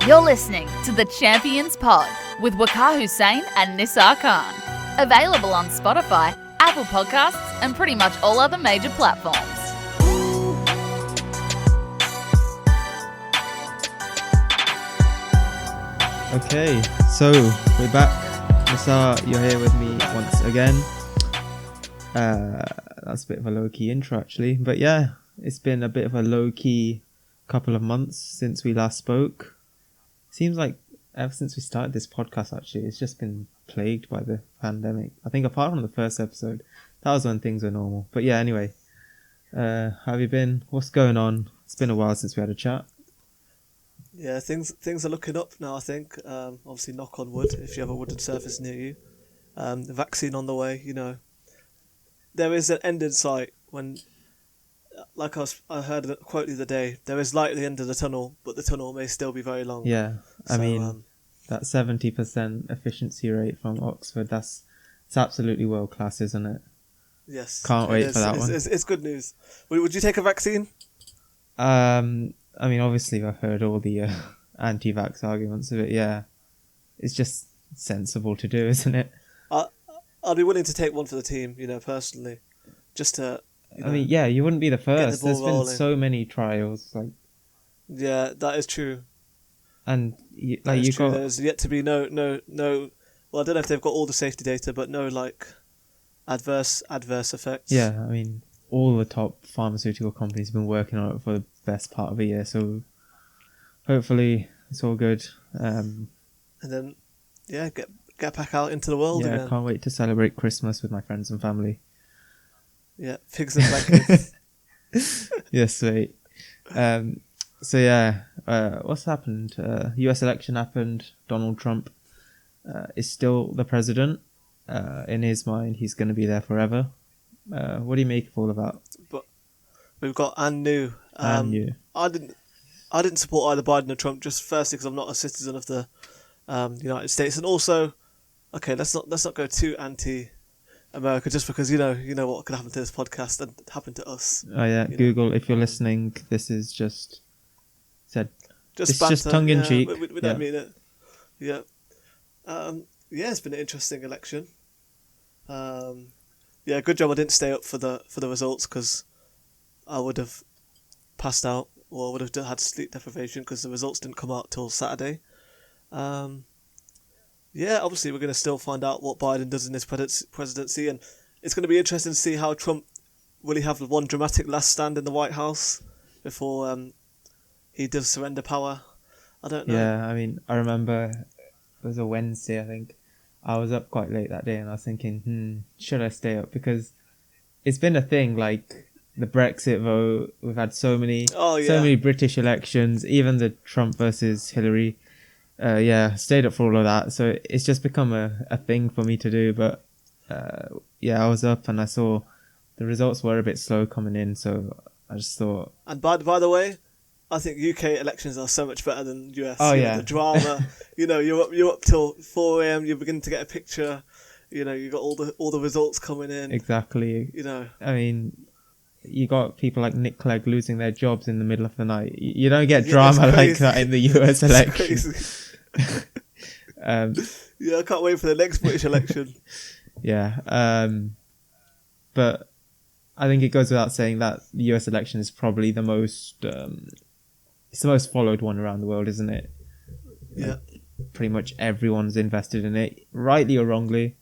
You're listening to the Champions Pod with Waqar Hussain and Nisar Khan. Available on Spotify, Apple Podcasts, and pretty much all other major platforms. Okay, so we're back. Nisar, you're here with me once again. That's a bit of a low-key intro actually, but yeah, it's been a bit of a low-key couple of months since we last spoke. Seems like ever since we started this podcast actually, it's just been plagued by the pandemic. I think apart from the first episode, that was when things were normal. But yeah, anyway, how have you been? What's going on? It's been a while since we had a chat. Yeah, things are looking up now, I think. Obviously, knock on wood, if you have a wooden surface near you. The vaccine on the way, you know. There is an end in sight when, like I heard a quote the other day, there is light at the end of the tunnel, but the tunnel may still be very long. Yeah, I mean, that 70% efficiency rate from Oxford, it's absolutely world class, isn't it? Yes. Can't wait for that one. It's good news. Would you take a vaccine? I mean, obviously I've heard all the anti-vax arguments of it, yeah. It's just sensible to do, isn't it? I'd be willing to take one for the team, you know, personally. Just to, I mean, yeah, you wouldn't be the first. There's been rolling. so many trials, like... Yeah, that is true. And, There's yet to be no... Well, I don't know if they've got all the safety data, but no, like, adverse effects. Yeah, I mean, all the top pharmaceutical companies have been working on it for the best part of a year, so hopefully it's all good. And then, yeah, get back out into the world again. Yeah, I can't wait to celebrate Christmas with my friends and family. Yeah, pigs and blankets. Yes, mate. So yeah, what's happened? US election happened. Donald Trump is still the president. In his mind, he's going to be there forever. What do you make of all of that? But we've got and new. And new. I didn't support either Biden or Trump. Just firstly because I'm not a citizen of the United States, and also, okay, let's not go too anti-America just because you know what could happen to this podcast and happen to us. Oh yeah, Google, if you're listening, this is just said. It's banter, just tongue in cheek. We don't mean it. Yeah. Yeah, it's been an interesting election. Yeah, good job I didn't stay up for the results because I would have passed out or would have had sleep deprivation because the results didn't come out till Saturday. Yeah, obviously we're going to still find out what Biden does in this presidency, and it's going to be interesting to see how Trump will he have one dramatic last stand in the White House before he does surrender power. I don't know. Yeah, I mean, I remember it was a Wednesday, I think. I was up quite late that day and I was thinking, should I stay up? Because it's been a thing, like the Brexit vote, we've had so many British elections, even the Trump versus Hillary. Stayed up for all of that. So it's just become a thing for me to do. But I was up and I saw the results were a bit slow coming in. So I just thought... And by the way, I think UK elections are so much better than US. Oh, yeah. The drama, you're up till 4 a.m, you're beginning to get a picture, you got all the results coming in. Exactly. I mean, you got people like Nick Clegg losing their jobs in the middle of the night. You don't get drama like that in the US election. I can't wait for the next British election. Yeah. But I think it goes without saying that the US election is probably the most... it's the most followed one around the world, isn't it? Yeah. Like, pretty much everyone's invested in it, rightly or wrongly.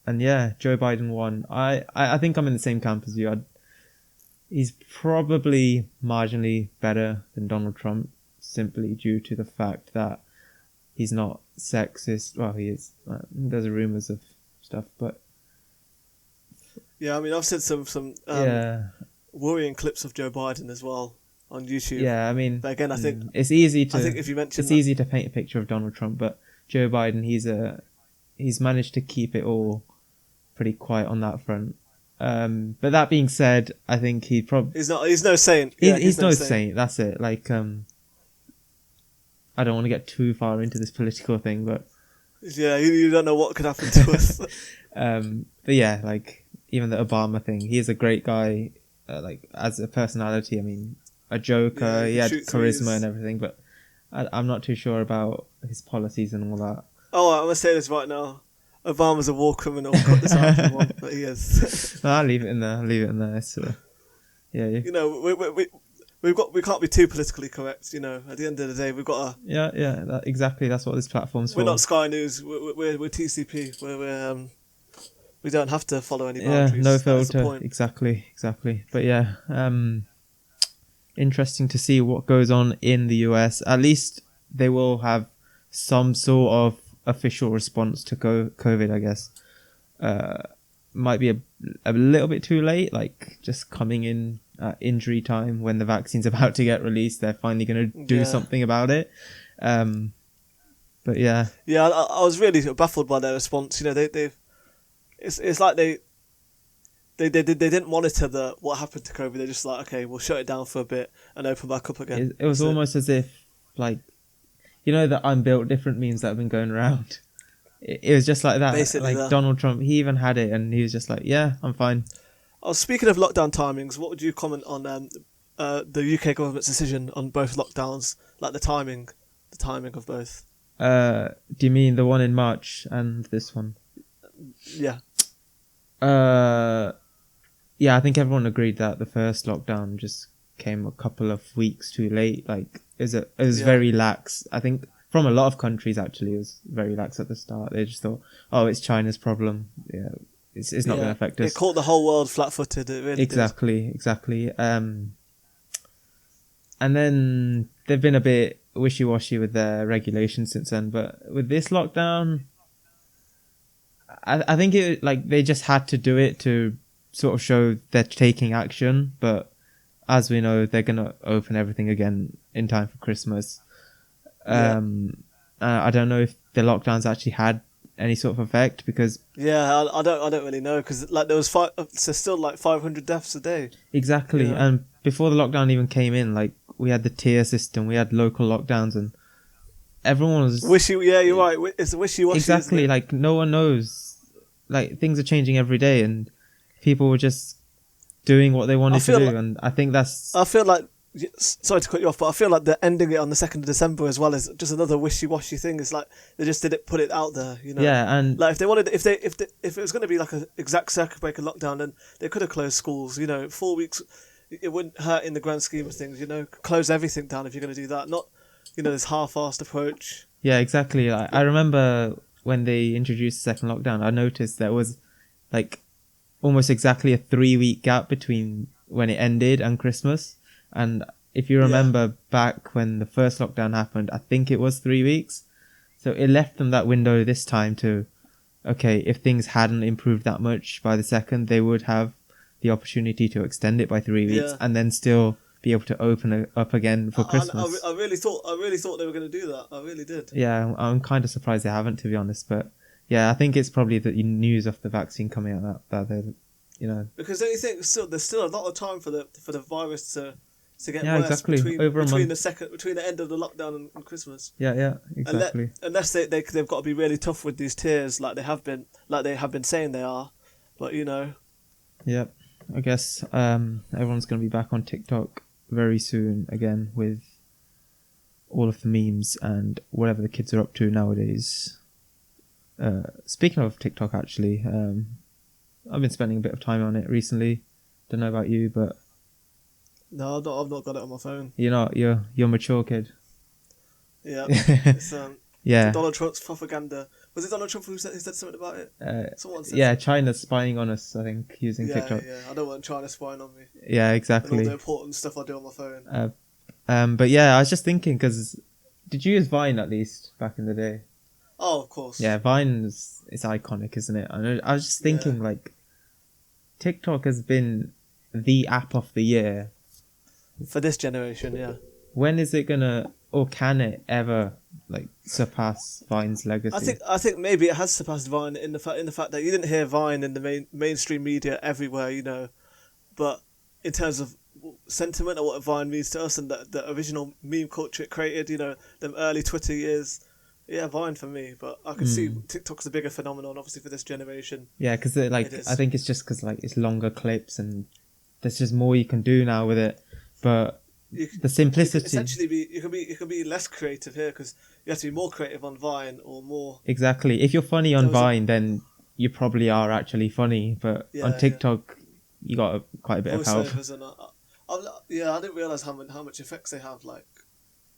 And yeah, Joe Biden won. I think I'm in the same camp as you. He's probably marginally better than Donald Trump, simply due to the fact that he's not sexist. Well, he is. There's rumours of stuff, but... Yeah, I mean, I've seen some worrying clips of Joe Biden as well on YouTube. Yeah, I mean, but again, I think it's easy to. I think if you mention easy to paint a picture of Donald Trump, but Joe Biden, he's managed to keep it all pretty quiet on that front. But that being said, I think he's no saint. He's no saint. That's it. Like, I don't want to get too far into this political thing, but yeah, you don't know what could happen to us. But yeah, like even the Obama thing, he is a great guy. Like as a personality, I mean, a joker. Yeah, he had shoots charisma threes. and everything, but I'm not too sure about his policies and all that. Oh, I'm gonna say this right now. Obama's a war criminal. Cut this out if you want, but he is. No, I'll leave it in there. I'll leave it in there. So, yeah, You know, we can't be too politically correct. You know, at the end of the day, we've got to. yeah. Exactly. That's what this platform's for. We're not Sky News. We're TCP. We don't have to follow any Yeah, boundaries. no That's the filter. point. Exactly. But yeah, interesting to see what goes on in the US. At least they will have some sort of official response to COVID, I guess. Might be a little bit too late, like just coming in at injury time when the vaccine's about to get released. They're finally going to do something about it. But yeah. Yeah, I was really baffled by their response. You know, it's like they didn't monitor what happened to COVID. They're just like, okay, we'll shut it down for a bit and open back up again. It was almost as if, like, you know, the I'm built different memes that have been going around. It was just like that. Basically like that. Donald Trump, he even had it, and he was just like, "Yeah, I'm fine." Oh, speaking of lockdown timings, what would you comment on the UK government's decision on both lockdowns, like the timing of both? Do you mean the one in March and this one? Yeah. Yeah, I think everyone agreed that the first lockdown just came a couple of weeks too late. Like, it was very lax. I think from a lot of countries, actually, it was very lax at the start. They just thought, oh, it's China's problem. Yeah, it's not going to affect us. It caught the whole world flat-footed. It really Exactly. And then they've been a bit wishy-washy with their regulations since then. But with this lockdown, I think they just had to do it to sort of show they're taking action. But as we know, they're going to open everything again in time for Christmas. I don't know if the lockdowns actually had any sort of effect because I don't really know because like there was still like 500 deaths a day. Exactly. Yeah. And before the lockdown even came in, like we had the tier system, we had local lockdowns, and everyone was you're right, it's wishy-washy. Exactly. Like no one knows, like things are changing every day and people were just doing what they wanted to do, and I think that's... I feel like, sorry to cut you off, but I feel like they're ending it on the 2nd of December as well as just another wishy-washy thing. It's like they just didn't put it out there, you know. Yeah, and like if they wanted, if it was going to be like an exact circuit breaker lockdown, then they could have closed schools. You know, 4 weeks, it wouldn't hurt in the grand scheme of things. You know, close everything down if you're going to do that. Not, you know, this half-assed approach. Yeah, exactly. I remember when they introduced the second lockdown, I noticed there was like almost exactly a 3-week gap between when it ended and Christmas. And if you remember back when the first lockdown happened, I think it was 3 weeks. So it left them that window this time to, okay, if things hadn't improved that much by the second, they would have the opportunity to extend it by 3 weeks and then still be able to open it up again for Christmas. I really thought they were going to do that. I really did. Yeah, I'm kind of surprised they haven't, to be honest. But yeah, I think it's probably the news of the vaccine coming out that they're, you know. Because don't you think there's still a lot of time for the virus to get worse exactly. between the end of the lockdown and Christmas. Yeah, exactly. Unless they've got to be really tough with these tiers like they have been saying they are, but you know. Yep, I guess everyone's going to be back on TikTok very soon again with all of the memes and whatever the kids are up to nowadays. Speaking of TikTok, actually, I've been spending a bit of time on it recently. Don't know about you, but no, I've not got it on my phone. You're a mature kid. Yeah, it's yeah. Donald Trump's propaganda. Was it Donald Trump who said something about it? Someone said yeah, China's spying on us, I think, using TikTok. Yeah, I don't want China spying on me. Yeah, exactly. And all the important stuff I do on my phone. But yeah, I was just thinking, because did you use Vine at least back in the day? Oh, of course. Yeah, Vine is iconic, isn't it? I was just thinking, like, TikTok has been the app of the year. For this generation, yeah. When is it gonna, or can it ever, like, surpass Vine's legacy? I think maybe it has surpassed Vine in the fact that you didn't hear Vine in the mainstream media everywhere, you know, but in terms of sentiment or what Vine means to us and the original meme culture it created, you know, them early Twitter years. Yeah, Vine for me, but I can see TikTok's a bigger phenomenon, obviously, for this generation. Yeah, because I think it's just because like it's longer clips and there's just more you can do now with it. But the simplicity. You can be less creative here because you have to be more creative on Vine or more. Exactly. If you're funny on Vine, then you probably are actually funny. But on TikTok, you got quite a bit of help. And, I didn't realize how much effects they have. Like,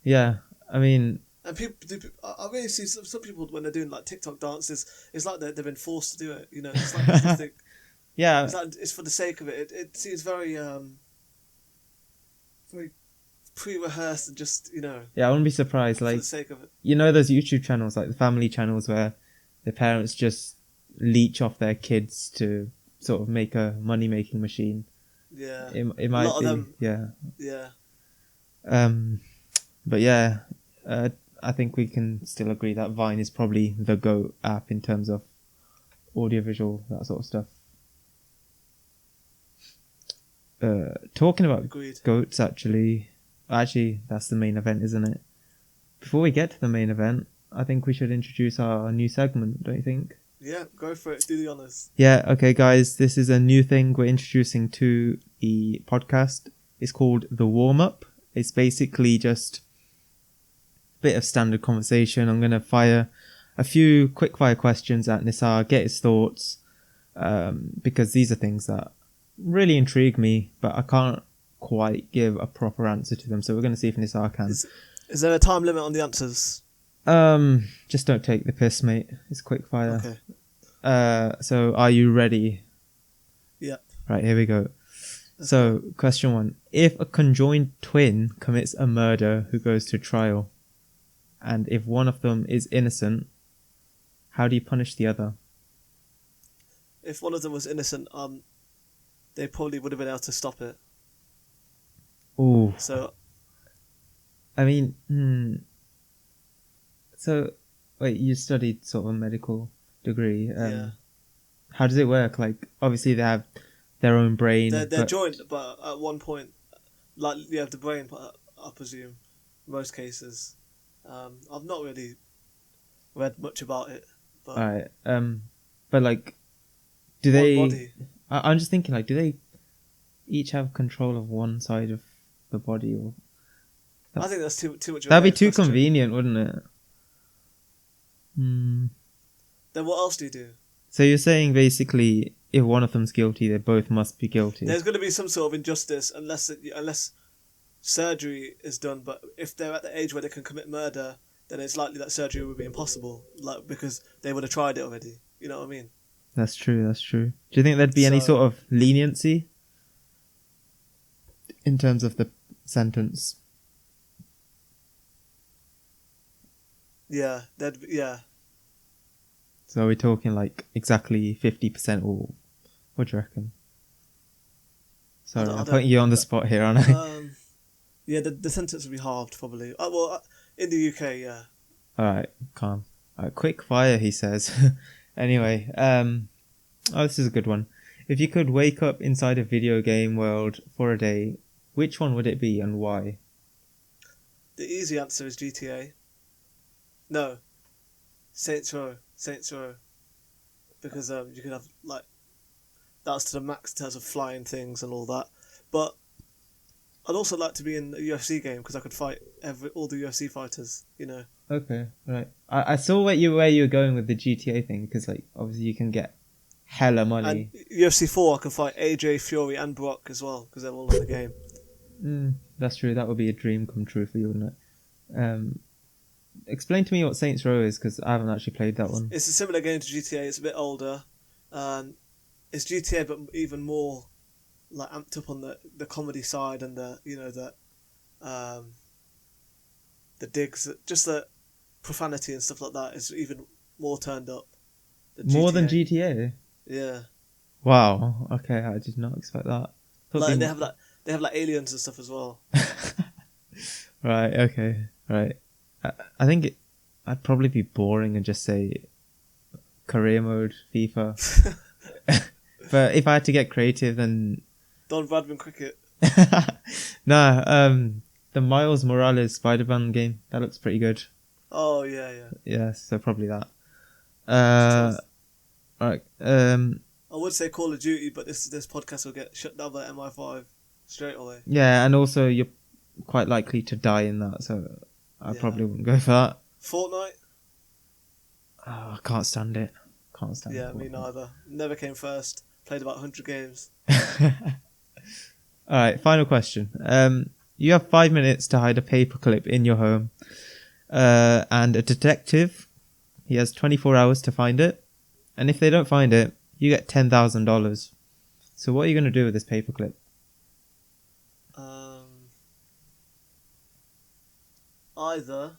yeah, I mean, and I really see some people when they're doing like TikTok dances. It's like they've been forced to do it. You know, it's like something. Yeah, it's for the sake of it. It seems very very pre-rehearsed and just, you know. Yeah, I wouldn't be surprised. Like, for the sake of it. You know those YouTube channels, like the family channels, where the parents just leech off their kids to sort of make a money-making machine. Yeah. It might a lot be. of them. Yeah. Yeah. But yeah, I think we can still agree that Vine is probably the GOAT app in terms of audiovisual, that sort of stuff. Talking about Agreed. GOATs, actually, that's the main event, isn't it? Before we get to the main event, I think we should introduce our new segment, don't you think? Yeah, go for it. Do the honours. Yeah, okay, guys. This is a new thing we're introducing to the podcast. It's called The Warm-Up. It's basically just a bit of standard conversation. I'm going to fire a few quick-fire questions at Nisar, get his thoughts, because these are things that really intrigue me, but I can't quite give a proper answer to them. So we're going to see if Nisar can. Is there a time limit on the answers? Just don't take the piss, mate. It's quick fire. Okay. So are you ready? Yep. Right, here we go. So, question 1. If a conjoined twin commits a murder who goes to trial, and if one of them is innocent, how do you punish the other? If one of them was innocent, they probably would have been able to stop it. Ooh. So, I mean, So, wait, you studied sort of a medical degree. yeah. How does it work? Like, obviously they have their own brain. They're joined, but at one point, like, you have the brain, I presume, in most cases. I've not really read much about it. But Alright, but like, do they... body. I'm just thinking, like, do they each have control of one side of the body? Or I think that's too much of a that'd be weird too question. convenient, wouldn't it? Then what else do you do? So you're saying basically, if one of them's guilty, they both must be guilty. There's going to be some sort of injustice unless surgery is done. But if they're at the age where they can commit murder, then it's likely that surgery would be impossible, like, because they would have tried it already. You know what I mean? That's true. Do you think there'd be any sort of leniency in terms of the sentence? Yeah. So are we talking like exactly 50%, or what do you reckon? Sorry, I'm putting you on the spot here, aren't I? Yeah, the sentence would be halved probably. In the UK, yeah. Alright, calm. Quick fire, he says. Anyway, this is a good one. If you could wake up inside a video game world for a day, which one would it be and why? The easy answer is GTA. No, Saints Row. Because you can have, like, that's to the max in terms of flying things and all that. But I'd also like to be in a UFC game because I could fight all the UFC fighters, you know. Okay, right. I saw where you were going with the GTA thing, because, like, obviously you can get hella money. And UFC 4, I can fight AJ, Fury and Brock as well, because they're all in the game. That's true. That would be a dream come true for you, wouldn't it? Explain to me what Saints Row is, because I haven't actually played that one. It's a similar game to GTA. It's a bit older. It's GTA, but even more, like, amped up on the comedy side and the digs, just the profanity and stuff like that is even more turned up. More than GTA? Yeah. Wow. Okay, I did not expect that. Like, they have like aliens and stuff as well. Right. Okay. Right. I think I'd probably be boring and just say career mode FIFA. But if I had to get creative, then Don Bradman cricket. Nah, the Miles Morales Spider-Man game, that looks pretty good. Oh yeah. Yeah, so probably that. Alright. I would say Call of Duty, but this podcast will get shut down by MI5 straight away. Yeah, and also you're quite likely to die in that, so I probably wouldn't go for that. Fortnite? Oh, I can't stand it. Can't stand it. Yeah, me neither. Never came first. Played about 100 games. Alright, final question. You have 5 minutes to hide a paperclip in your home. And a detective, he has 24 hours to find it. And if they don't find it, you get $10,000. So what are you going to do with this paperclip? Either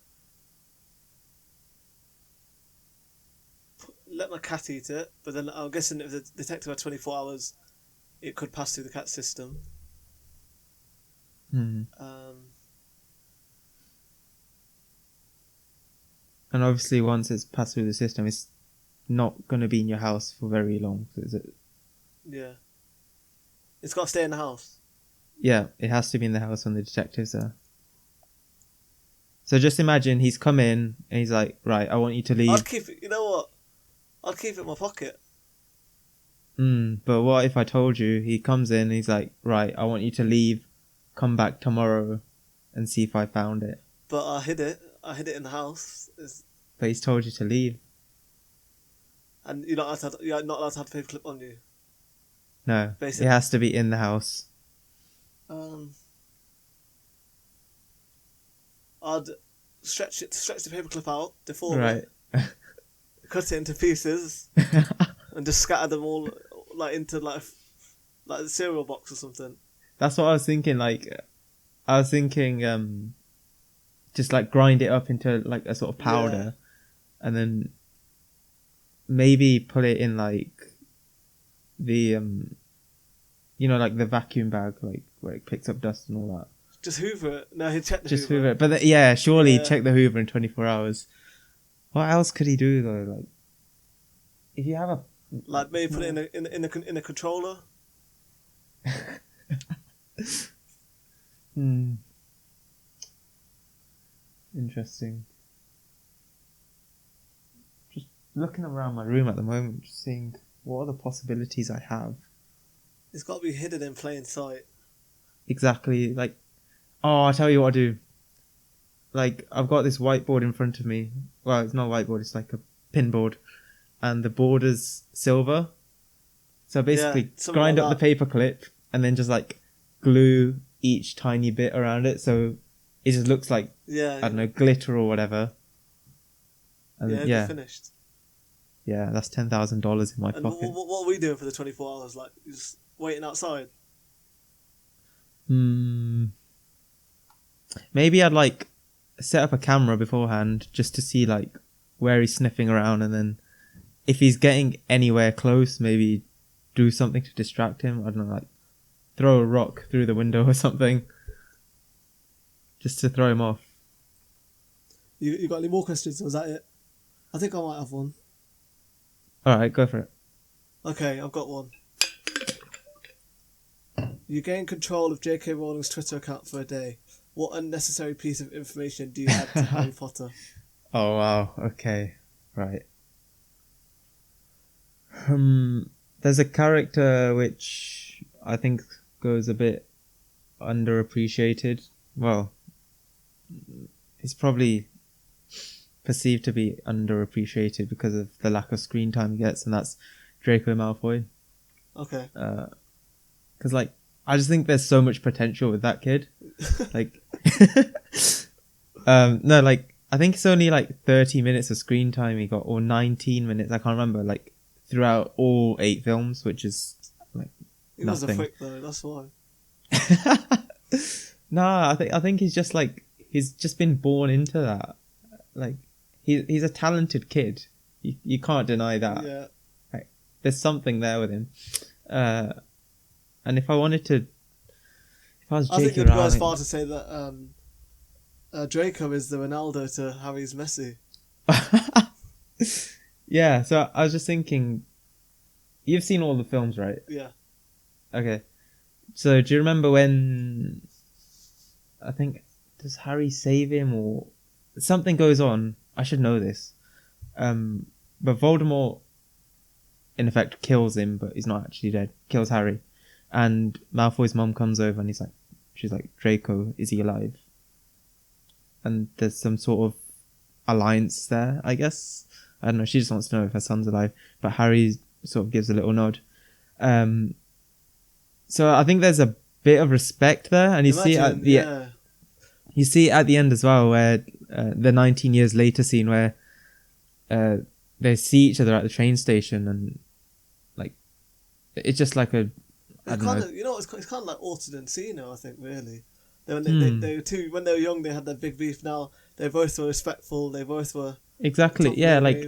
let my cat eat it, but then I'm guessing if the detective had 24 hours, it could pass through the cat system. And obviously once it's passed through the system, it's not going to be in your house for very long, is it? Yeah. It's got to stay in the house. Yeah, it has to be in the house when the detective's there. So just imagine he's come in and he's like, right, I want you to leave. I'd keep it, you know what? I'd keep it in my pocket. But what if I told you he comes in and he's like, right, I want you to leave, come back tomorrow and see if I found it. But I hid it. I hid it in the house. But he's told you to leave. And you're not allowed to have the paperclip on you. No, Basically. it has to be in the house. I'd stretch the paperclip out, deform Right. it, cut it into pieces, and just scatter them all like into like a cereal box or something. That's what I was thinking. Just like grind it up into like a sort of powder, and then maybe put it in like the like the vacuum bag, like where it picks up dust and all that. Just hoover it. No, he'd check the Just hoover. hoover it. But surely he'd check the hoover in 24 hours. What else could he do though? Like, if you have a like maybe put it in a controller. Interesting. Just looking around my room at the moment, just seeing what are the possibilities I have. It's got to be hidden in plain sight. Exactly. Like, I'll tell you what I do. Like, I've got this whiteboard in front of me. Well, it's not a whiteboard, it's like a pinboard. And the border's silver. So basically, grind up the paperclip and then just like glue each tiny bit around it. So it just looks like, I don't know, glitter or whatever. And yeah, finished. Yeah, that's $10,000 in my pocket. What are we doing for the 24 hours? Like, just waiting outside? Maybe I'd like set up a camera beforehand just to see like where he's sniffing around, and then if he's getting anywhere close, maybe do something to distract him. I don't know, like throw a rock through the window or something, just to throw him off. You got any more questions, or is that it? I think I might have one. Alright, go for it. Okay, I've got one. You gain control of J.K. Rowling's Twitter account for a day. What unnecessary piece of information do you add to Harry Potter? Oh wow, okay, right. There's a character which I think goes a bit underappreciated. Well, he's probably perceived to be underappreciated because of the lack of screen time he gets, and that's Draco Malfoy. Okay. Because like, I just think there's so much potential with that kid. Like, no, like I think it's only like 30 minutes of screen time he got, or 19 minutes. I can't remember. Like throughout all 8 films, which is like he nothing. was a prick though. That's why. No, I think he's just like, he's just been born into that. Like he's a talented kid. You can't deny that. Yeah. Like, there's something there with him. And if I wanted to, if I was J.K. I think you'd go as Rowling, far to say that Draco is the Ronaldo to Harry's Messi. Yeah, so I was just thinking, you've seen all the films, right? Yeah. Okay. So do you remember when, I think, does Harry save him or something goes on? I should know this. But Voldemort, in effect, kills him, but he's not actually dead. Kills Harry. And Malfoy's mum comes over and he's like, She's like, Draco, is he alive? And there's some sort of alliance there, I guess. I don't know. She just wants to know if her son's alive. But Harry sort of gives a little nod. So I think there's a bit of respect there, and you see at the end as well, where the 19 years later scene where they see each other at the train station, and like it's just like a. It's kind of like Orton and Cena, I think, really. They were two when they were young. They had that big beef. Now they both were respectful. They both were exactly like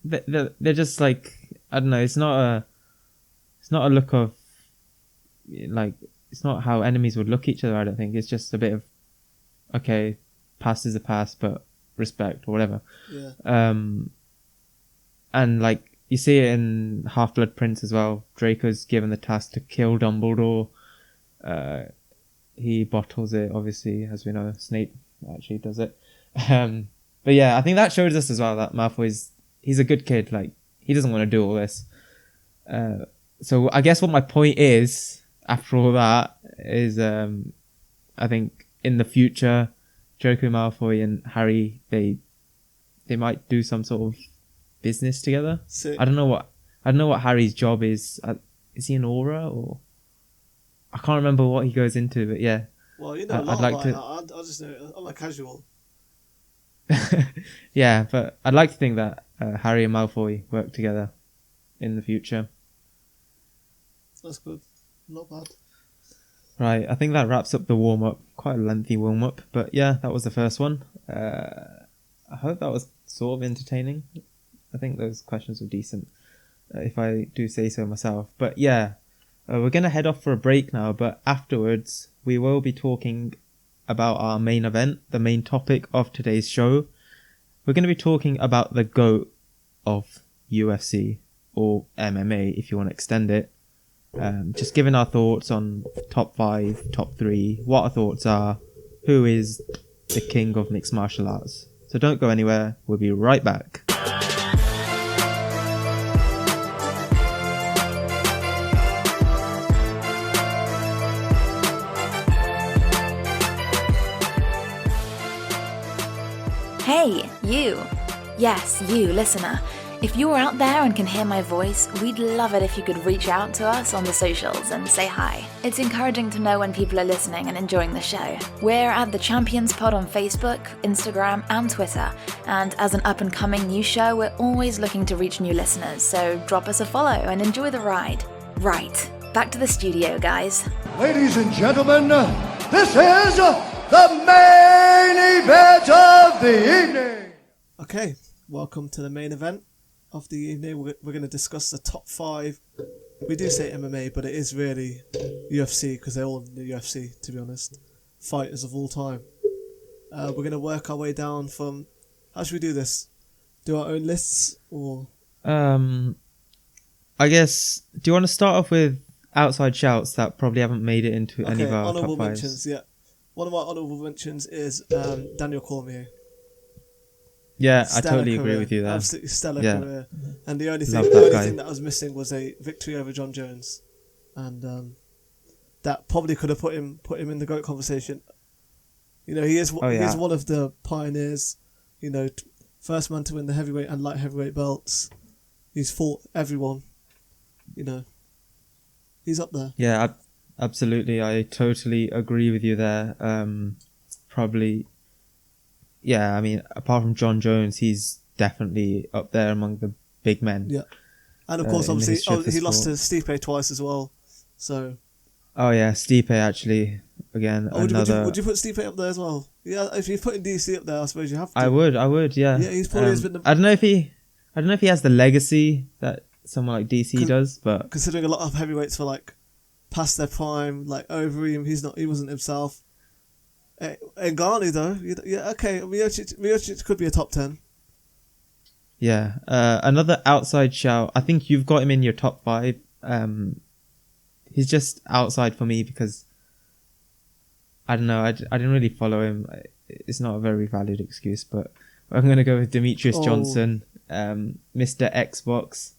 they're just like, I don't know. It's not a look of like, it's not how enemies would look at each other. I don't think it's just a bit of, okay, past is the past, but respect or whatever. Yeah. And like you see it in Half-Blood Prince as well. Draco's given the task to kill Dumbledore. He bottles it, obviously, as we know. Snape actually does it. But yeah, I think that shows us as well that he's a good kid. Like, he doesn't want to do all this. So I guess what my point is, after all that, is I think in the future, Draco Malfoy and Harry, they might do some sort of business together. I don't know what Harry's job is. Is he an aura, or I can't remember what he goes into, but yeah. Well, you know, I'd like to. I just know I'm a casual. Yeah, but I'd like to think that Harry and Malfoy work together in the future. That's good. Not bad. Right, I think that wraps up the warm-up. Quite a lengthy warm-up, but yeah, that was the first one. I hope that was sort of entertaining. I think those questions were decent, if I do say so myself. But yeah, we're going to head off for a break now, but afterwards we will be talking about our main event, the main topic of today's show. We're going to be talking about the GOAT of UFC, or MMA if you want to extend it. Just giving our thoughts on top 5, top 3, what our thoughts are, who is the king of mixed martial arts. So don't go anywhere, we'll be right back. Hey, you. Yes, you, listener. If you're out there and can hear my voice, we'd love it if you could reach out to us on the socials and say hi. It's encouraging to know when people are listening and enjoying the show. We're at The Champions Pod on Facebook, Instagram, and Twitter. And as an up-and-coming new show, we're always looking to reach new listeners, so drop us a follow and enjoy the ride. Right, back to the studio, guys. Ladies and gentlemen, this is the main event of the evening. Okay, welcome to the main event of the evening. We're going to discuss the top 5. We do say MMA, but it is really UFC because they're all in the UFC, to be honest. Fighters of all time. We're going to work our way down from... How should we do this? Do our own lists, or... I guess, do you want to start off with outside shouts that probably haven't made it into any of our honourable top 5s? mentions, yeah. One of my honourable mentions is Daniel Cormier. Yeah, Stellar I totally career. agree with you there. Absolutely stellar Yeah. career. And the only Love thing, that guy. that was missing was a victory over John Jones, and that probably could have put him in the GOAT conversation. You know, he is one of the pioneers. You know, first man to win the heavyweight and light heavyweight belts. He's fought everyone. You know, he's up there. Yeah, absolutely. I totally agree with you there. Probably. Yeah, I mean, apart from John Jones, he's definitely up there among the big men. Yeah, and of course, obviously, he lost to Stipe twice as well. So. Oh yeah, Stipe actually again. Would another. You put Stipe up there as well? Yeah, if you're putting DC up there, I suppose you have to. I would. Yeah. Yeah, he's probably been. I don't know if he has the legacy that someone like DC does, but considering a lot of heavyweights were like past their prime, like Overeem, he wasn't himself. Ngannou though, yeah, okay, Miocic could be a top 10. Yeah, another outside shout. I think you've got him in your top 5. He's just outside for me because I don't know. I didn't really follow him. It's not a very valid excuse, but I'm gonna go with Demetrius Johnson, Mr. Xbox,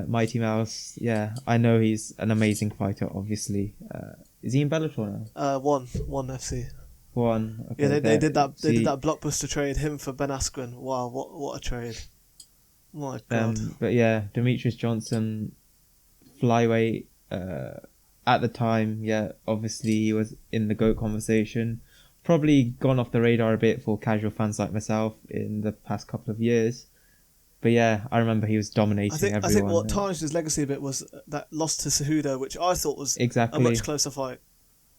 Mighty Mouse. Yeah, I know he's an amazing fighter. Obviously, Is he in Bellator now? One FC. One. Okay, Yeah, they did that. They See, did that blockbuster trade. Him for Ben Askren. Wow, what a trade! My God. But yeah, Demetrius Johnson, flyweight. At the time, yeah, obviously he was in the GOAT conversation. Probably gone off the radar a bit for casual fans like myself in the past couple of years. But yeah, I remember he was dominating everyone. I think what tarnished his legacy a bit was that loss to Cejudo, which I thought was exactly a much closer fight.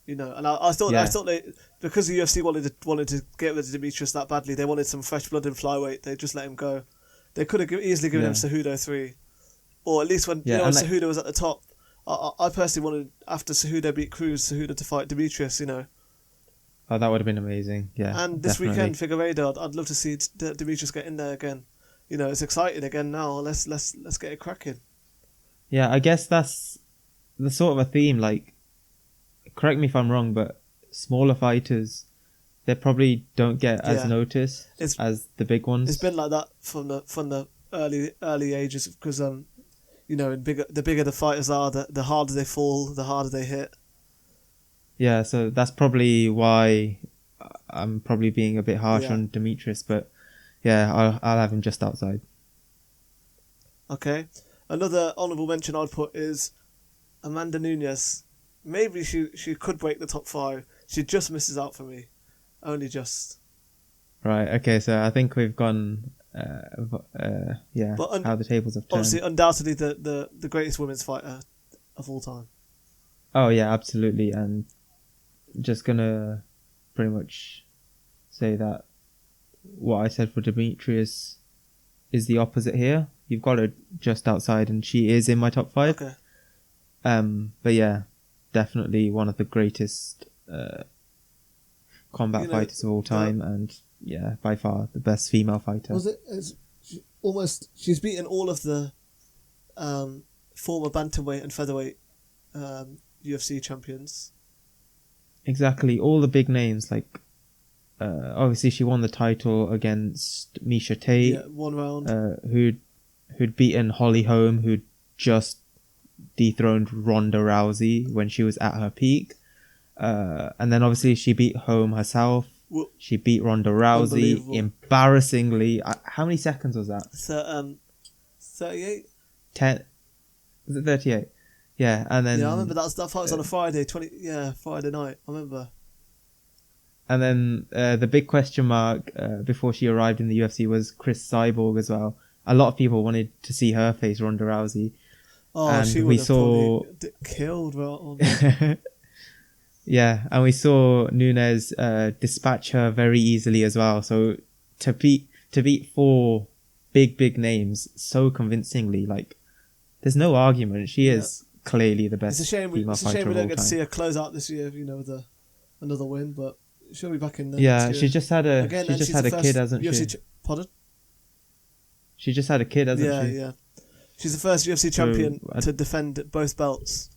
You know, and I thought they, because the UFC wanted to get rid of Demetrius that badly, they wanted some fresh blood in flyweight. They just let him go. They could have easily given him Cejudo 3, or at least when when Cejudo was at the top. I personally wanted, after Cejudo beat Cruz, Cejudo to fight Demetrius. You know. Oh, that would have been amazing. Yeah. And this weekend, Figueiredo, I'd love to see Demetrius get in there again. You know, it's exciting again now. Let's get it cracking. Yeah, I guess that's the sort of a theme. Like, correct me if I'm wrong, but smaller fighters, they probably don't get as noticed as the big ones. It's been like that from the early ages because you know, the bigger the fighters are, the harder they fall, the harder they hit. Yeah, so that's probably why I'm probably being a bit harsh on Demetrius, but yeah, I'll have him just outside. Okay. Another honourable mention I'd put is Amanda Nunes. Maybe she could break the top 5. She just misses out for me. Only just. Right, okay, so I think we've gone, how the tables have turned. Obviously, undoubtedly the greatest women's fighter of all time. Oh yeah, absolutely, and just gonna pretty much say that what I said for Demetrius is the opposite here. You've got her just outside, and she is in my top 5. Okay. But yeah, definitely one of the greatest combat fighters of all time, and yeah, by far the best female fighter. She's beaten all of the former bantamweight and featherweight UFC champions. Exactly, all the big names. Like, obviously, she won the title against Miesha Tate. Yeah, 1 round. Who'd beaten Holly Holm, who'd just dethroned Ronda Rousey when she was at her peak. And then obviously she beat Holm herself. She beat Ronda Rousey embarrassingly. How many seconds was that? 38. 10. Was it 38? Yeah, and then... Yeah, I remember that fight was on a Friday, Friday night, I remember. And then the big question mark before she arrived in the UFC was Chris Cyborg as well. A lot of people wanted to see her face Ronda Rousey. Oh, and she would have probably killed Ronda. Yeah, and we saw Nunes dispatch her very easily as well. So to beat 4 big names so convincingly, like, there's no argument. She is clearly the best female fighter of all time. It's a shame we don't get to see her close out this year, you know, with another win, but she'll be back in there. Yeah, she just had a kid, hasn't she? Pardon? She just had a kid, hasn't she? Yeah. She's the first UFC champion to defend both belts.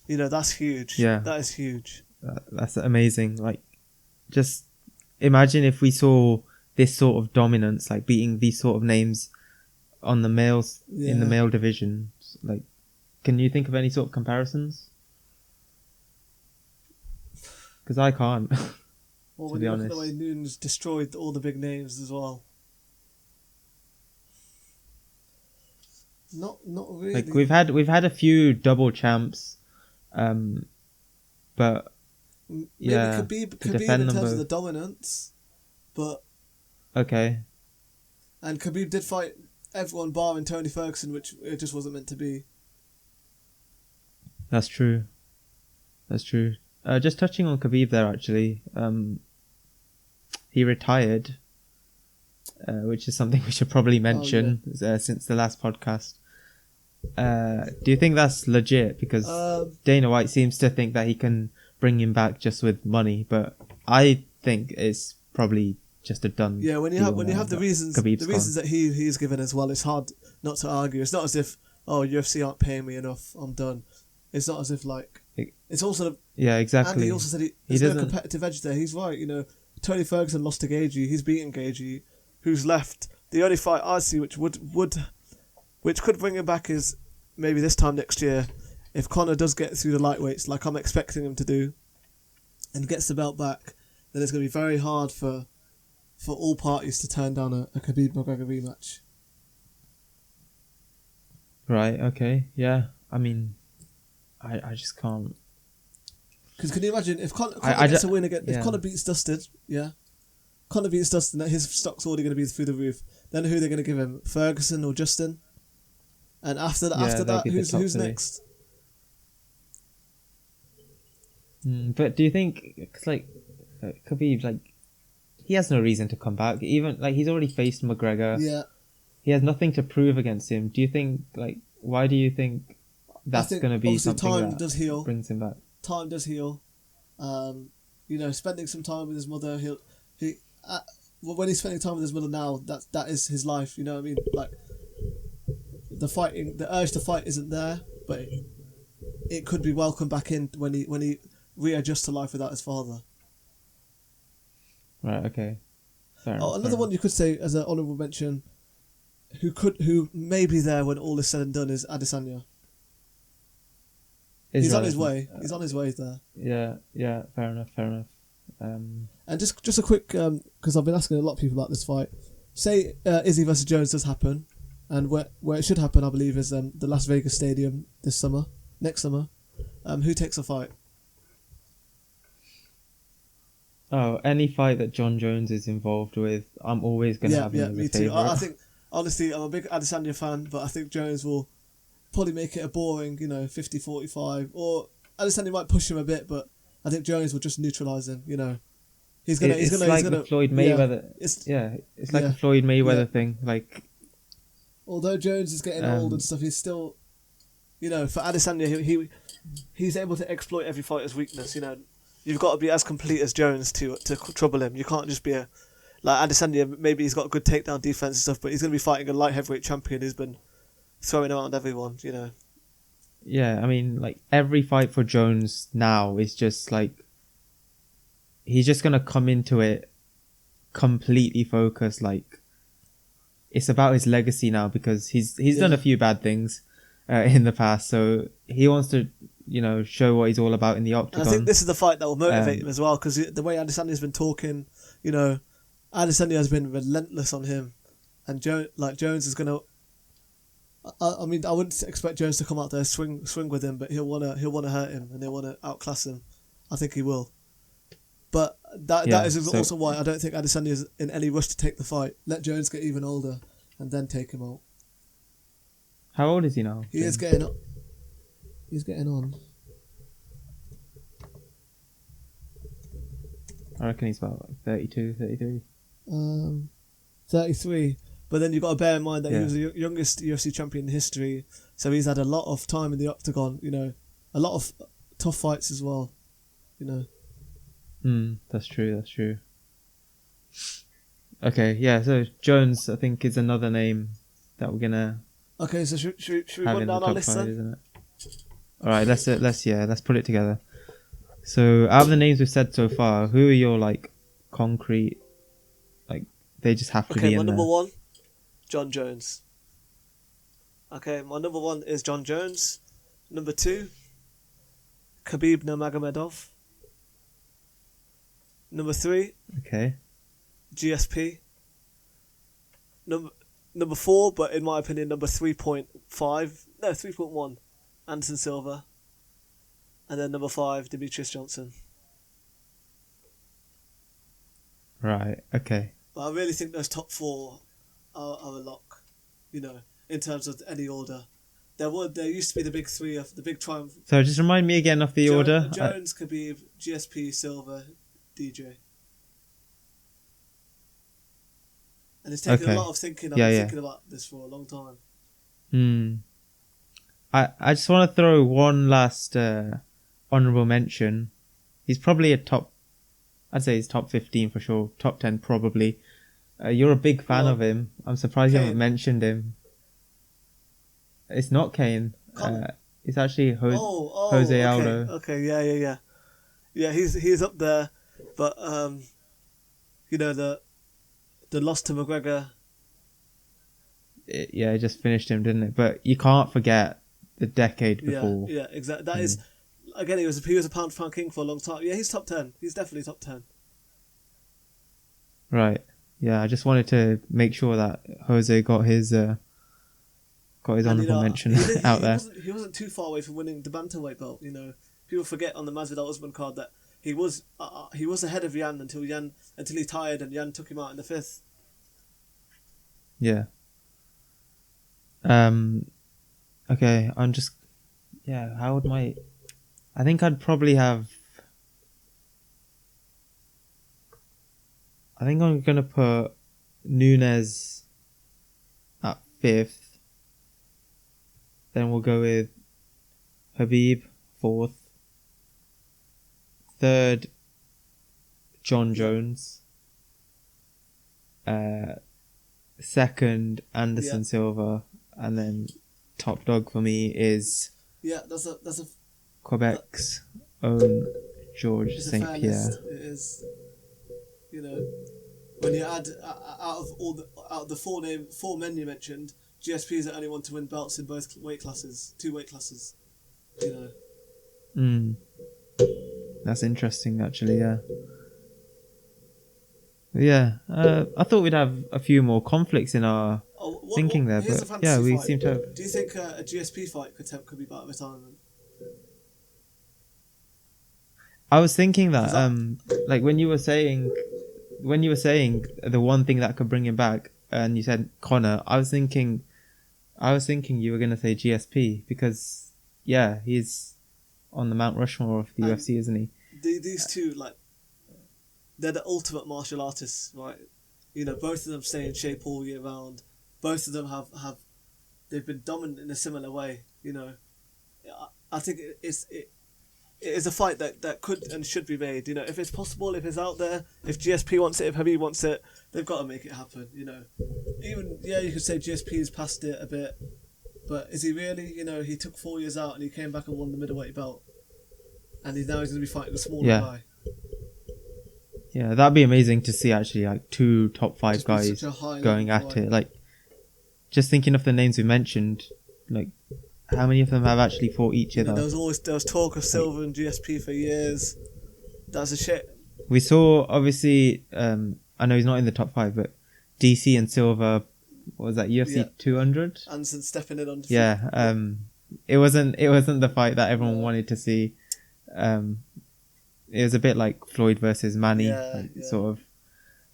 You know, that's huge. Yeah. That is huge. That's amazing. Like, just imagine if we saw this sort of dominance, like beating these sort of names on the males in the male division. Like, can you think of any sort of comparisons? Because I can't. Well, when you look at the way Nunes destroyed all the big names as well. Not really. Like, we've had a few double champs, but yeah, maybe Khabib in terms of the dominance, but okay. And Khabib did fight everyone barring Tony Ferguson, which it just wasn't meant to be. That's true. Just touching on Khabib there, actually, he retired, which is something we should probably mention since the last podcast. Do you think that's legit? Because Dana White seems to think that he can bring him back just with money, but I think it's probably just a done. Yeah, when you have the reasons that he's given as well, it's hard not to argue. It's not as if UFC aren't paying me enough, I'm done. It's not as if it's also exactly. And he also said there's no competitive edge there. He's right. You know, Tony Ferguson lost to Gaethje. He's beaten Gaethje. Who's left? The only fight I see which could bring him back is maybe this time next year if Conor does get through the lightweights like I'm expecting him to do, and gets the belt back, then it's going to be very hard for all parties to turn down a Khabib McGregor rematch. Right. Okay. Yeah. I mean, I just can't. Because can you imagine if Conor I gets a win again? yeah. If Conor beats Dustin, Conor beats Dustin, his stock's already going to be through the roof. Then who are they going to give him? Ferguson or Justin? And after that, who's next? But do you think, cause like Khabib, like he has no reason to come back. Even like he's already faced McGregor. Yeah. He has nothing to prove against him. Do you think like why do you think that's going to be something time that does heal. brings him back? Time does heal. Spending some time with his mother, when he's spending time with his mother now, that is his life. You know what I mean? Like the urge to fight isn't there, but it could be welcomed back in when he readjusts to life without his father. Right. Okay. Another one you could say as an honourable mention, who may be there when all is said and done, is Adesanya. He's on his way. He's on his way there. Yeah. Fair enough. And just a quick, because I've been asking a lot of people about this fight. Say Izzy versus Jones does happen, and where it should happen, I believe, is the Las Vegas Stadium next summer. Who takes the fight? Oh, any fight that John Jones is involved with, I'm always going to have him as a me too. favourite. I think, honestly, I'm a big Adesanya fan, but I think Jones will probably make it a boring, 50-45, or Adesanya might push him a bit, but I think Jones will just neutralise him. He's gonna. The Floyd Mayweather. Yeah, it's like a Floyd Mayweather thing. Like, although Jones is getting old and stuff, he's still, for Adesanya, he's able to exploit every fighter's weakness. You've got to be as complete as Jones to trouble him. You can't just be like Adesanya. Maybe he's got good takedown defense and stuff, but he's going to be fighting a light heavyweight champion who's been throwing around everyone. Yeah, I mean, like every fight for Jones now is just like he's just gonna come into it completely focused. Like it's about his legacy now because he's done a few bad things in the past, so he wants to show what he's all about in the octagon. And I think this is the fight that will motivate him as well, because the way Adesanya's been talking, Adesanya has been relentless on him, and Jones is gonna. I wouldn't expect Jones to come out there swing with him, but he'll wanna hurt him and he'll wanna outclass him. I think he will. But that is also why I don't think Adesanya is in any rush to take the fight. Let Jones get even older and then take him out. How old is he now? He's getting on. I reckon he's about 32, 33. 33. But then you've got to bear in mind that he was the youngest UFC champion in history, so he's had a lot of time in the octagon, a lot of tough fights as well, That's true. Okay, yeah, so Jones, I think, is another name that we're gonna. Okay, so should we run down our list then? Isn't it? All right, let's put it together. So, out of the names we've said so far, who are your concrete, they just have to be in there? Okay, my number one, John Jones. Okay, my number one is John Jones. Number two, Khabib Nurmagomedov. Number three, Okay. GSP. Number four, but in my opinion, number 3.1, Anderson Silva. And then number 5, Demetrius Johnson. Right, okay. But I really think those top four are a lock, in terms of any order. There used to be the big three of the big triumph. So just remind me again of the order. Jones, Khabib, GSP, Silva, DJ. And it's taken a lot of thinking. I've been thinking about this for a long time. I just want to throw one last honourable mention. He's probably I'd say he's top 15 for sure. Top 10 probably. You're a big fan of him. I'm surprised you haven't mentioned him. It's not Kane. It's actually Jose Aldo. Okay, yeah. Yeah, he's up there, but the loss to McGregor. It just finished him, didn't it? But you can't forget the decade before. Yeah, exactly. That is, again, he was a pound for pound king for a long time. Yeah, he's top 10. He's definitely top 10. Right. Yeah, I just wanted to make sure that Jose got his honourable mention out there. He wasn't too far away from winning the bantamweight belt. People forget on the Masvidal Usman card that he was ahead of Yan until he tired and Yan took him out in the 5th. Yeah. Okay, I'm just... Yeah, how would my... I think I'd probably have... I think I'm going to put Nunes at 5th. Then we'll go with Khabib 4th. 3rd, John Jones. 2nd, Anderson Silva. And then top dog for me is that's a Quebec's own George St. Pierre. It is, when you add out of the four men you mentioned, GSP is the only one to win belts in both two weight classes. That's interesting, actually. Yeah. I thought we'd have a few more conflicts in our thinking there, but yeah, we seem to have. Do you think a GSP fight could tempt Khabib out of retirement? I was thinking that, like when you were saying the one thing that could bring him back, and you said Conor, I was thinking you were gonna say GSP because he's on the Mount Rushmore of the UFC, isn't he? These two, they're the ultimate martial artists, right? Both of them stay in shape all year round. Both of them they've been dominant in a similar way. I think it is a fight that could and should be made. If it's possible, if it's out there, if GSP wants it, if Khabib wants it, they've got to make it happen. Even you could say GSP's passed it a bit, but is he really? He took 4 years out and he came back and won the middleweight belt, and he's going to be fighting a smaller guy. Yeah, that'd be amazing to see actually, like 2 top 5 guys going at it. Like, just thinking of the names we mentioned, like, how many of them have actually fought each other? There was talk of Silva and GSP for years. That's a shit. We saw, obviously, I know he's not in the top 5, but DC and Silva, what was that, UFC 200? Anderson stepping in on defeat. Yeah, it wasn't the fight that everyone wanted to see. It was a bit like Floyd versus Manny, sort of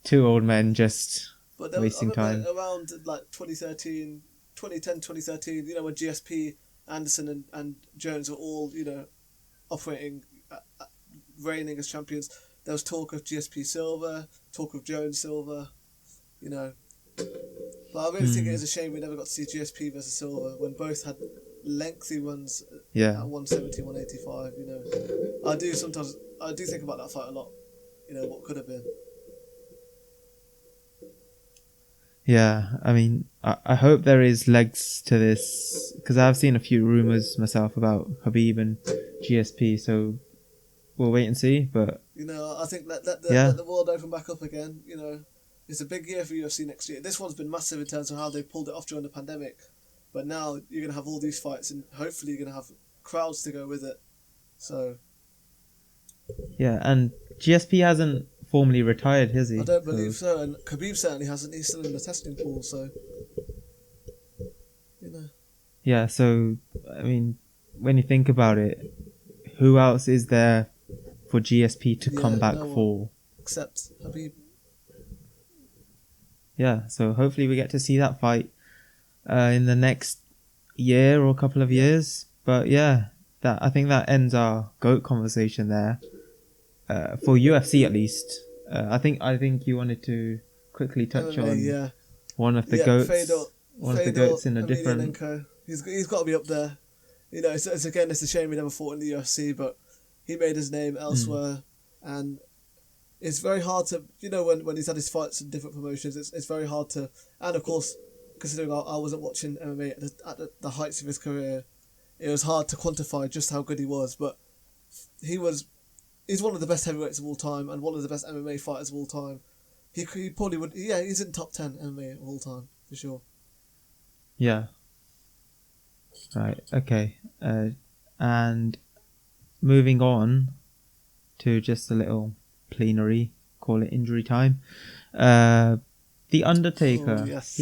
2 old men just wasting time. Around 2010, 2013, when GSP, Anderson and Jones were all, operating, reigning as champions, there was talk of GSP Silva, talk of Jones Silva, But I really think it is a shame we never got to see GSP versus Silva when both had lengthy runs at 170, 185, I do think about that fight a lot, what could have been. Yeah, I mean, I hope there is legs to this, because I've seen a few rumours myself about Khabib and GSP, so we'll wait and see, but... I think let the world open back up again, It's a big year for UFC next year. This one's been massive in terms of how they pulled it off during the pandemic, but now you're going to have all these fights, and hopefully you're going to have crowds to go with it, so... Yeah, and GSP hasn't formally retired, has he? I don't believe so, and Khabib certainly hasn't. He's still in the testing pool, so Yeah, so I mean, when you think about it, who else is there for GSP to come back for? Except Khabib. Yeah, so hopefully we get to see that fight in the next year or couple of years. But yeah, I think that ends our GOAT conversation there. For UFC at least. I think you wanted to quickly touch on one of the GOATs. Fedor, the GOATs in a different... He's got to be up there. It's a shame he never fought in the UFC, but he made his name elsewhere, and it's very hard to, when he's had his fights in different promotions, it's very hard to, and of course, considering I wasn't watching MMA at the heights of his career, it was hard to quantify just how good he was, but he's one of the best heavyweights of all time and one of the best MMA fighters of all time. He probably would, he's in top 10 MMA of all time, for sure. Yeah. Right. Okay. And moving on to just a little plenary, call it injury time. The Undertaker. Oh, yes.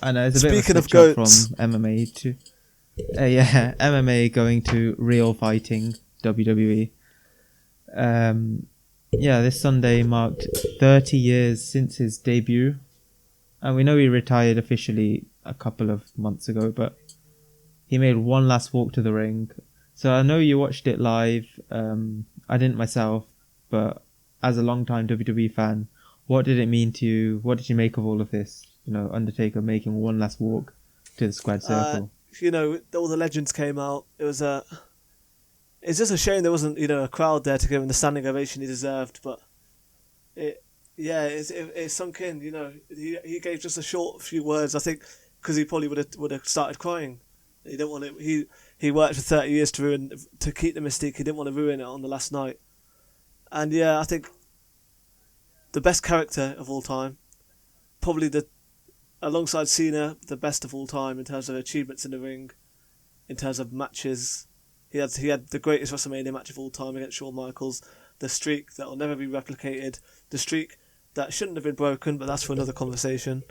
I know it's a bit Speaking of of a switch up goats. from MMA to MMA going to real fighting, WWE. This Sunday marked 30 years since his debut, and we know he retired officially a couple of months ago, but he made one last walk to the ring. So I know you watched it live. I didn't myself, but as a long-time WWE fan, what did it mean to you? What did you make of all of this? Undertaker making one last walk to the squared circle. All the legends came out. It's just a shame there wasn't, a crowd there to give him the standing ovation he deserved. But it sunk in. He gave just a short few words. I think because he probably would have started crying. He didn't want to. He worked for 30 years to keep the mystique. He didn't want to ruin it on the last night. And I think the best character of all time, probably alongside Cena, the best of all time in terms of achievements in the ring, in terms of matches. He had the greatest WrestleMania match of all time against Shawn Michaels, the streak that will never be replicated, the streak that shouldn't have been broken, but that's for another conversation.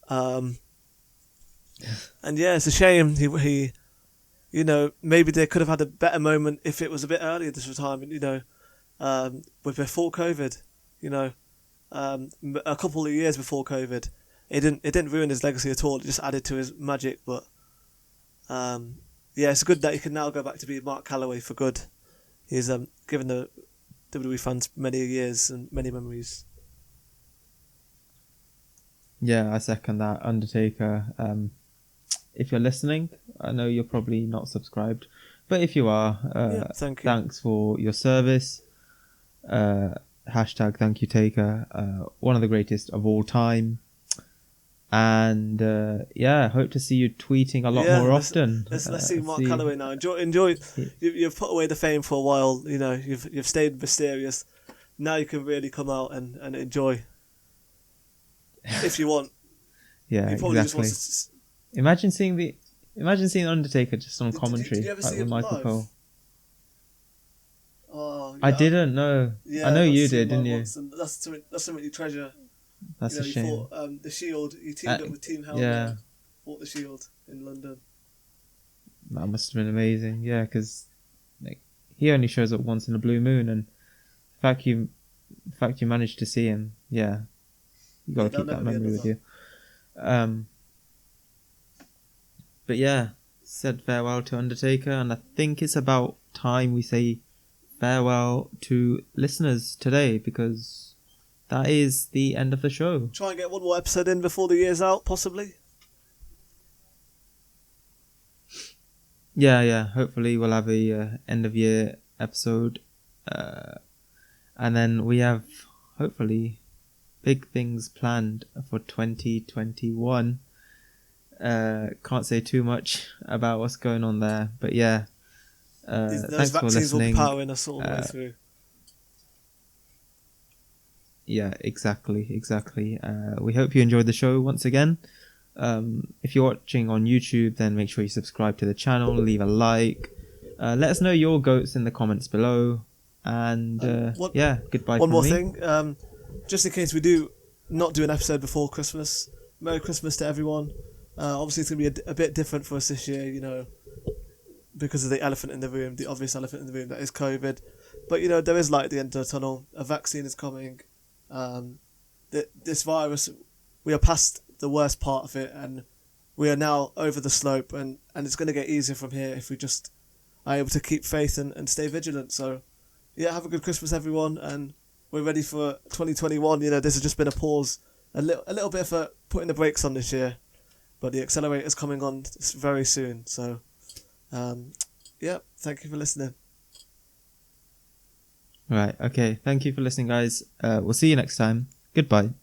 And it's a shame he maybe they could have had a better moment if it was a bit earlier this retirement, before COVID, a couple of years before COVID. It didn't ruin his legacy at all. It just added to his magic. But it's good that he can now go back to be Mark Calloway for good. He's given the WWE fans many years and many memories. Yeah, I second that. Undertaker. If you're listening, I know you're probably not subscribed, but if you are, thank you. Thanks for your service. Hashtag thank you, Taker. One of the greatest of all time. And hope to see you tweeting a lot more often. Let's see Mark Calloway now. Enjoy. You've put away the fame for a while. You've stayed mysterious. Now you can really come out and enjoy, if you want. Yeah, exactly. Imagine seeing Undertaker just on commentary, did you ever see with him Michael live? Cole. Oh, I didn't know. Yeah, I know you seen did, didn't you? That's something you treasure. That's a shame. He fought the Shield. He teamed up with Team Hell. Yeah. Fought the Shield in London. That must have been amazing. Yeah, because he only shows up once in a blue moon, and the fact you managed to see him, you got to keep that memory with you. But said farewell to Undertaker, and I think it's about time we say farewell to listeners today, because that is the end of the show. Try and get one more episode in before the year's out, possibly. Yeah. Hopefully we'll have a end of year episode, and then we have hopefully big things planned for 2021. Can't say too much about what's going on there, but Those thanks for vaccines listening. will be powering us all the way through. Yeah, exactly. We hope you enjoyed the show once again. If you're watching on YouTube, then make sure you subscribe to the channel, leave a like. Let us know your goats in the comments below. And goodbye. One more thing, just in case we do not do an episode before Christmas, Merry Christmas to everyone. Obviously, it's going to be a bit different for us this year, because of the elephant in the room, the obvious elephant in the room that is COVID. But, there is light at the end of the tunnel. A vaccine is coming. This virus, we are past the worst part of it, and we are now over the slope, and it's going to get easier from here if we just are able to keep faith and stay vigilant. So, have a good Christmas, everyone, and we're ready for 2021. This has just been a pause, a little bit for putting the brakes on this year, but the accelerator's coming on very soon. So, thank you for listening. Right, okay. Thank you for listening, guys. We'll see you next time. Goodbye.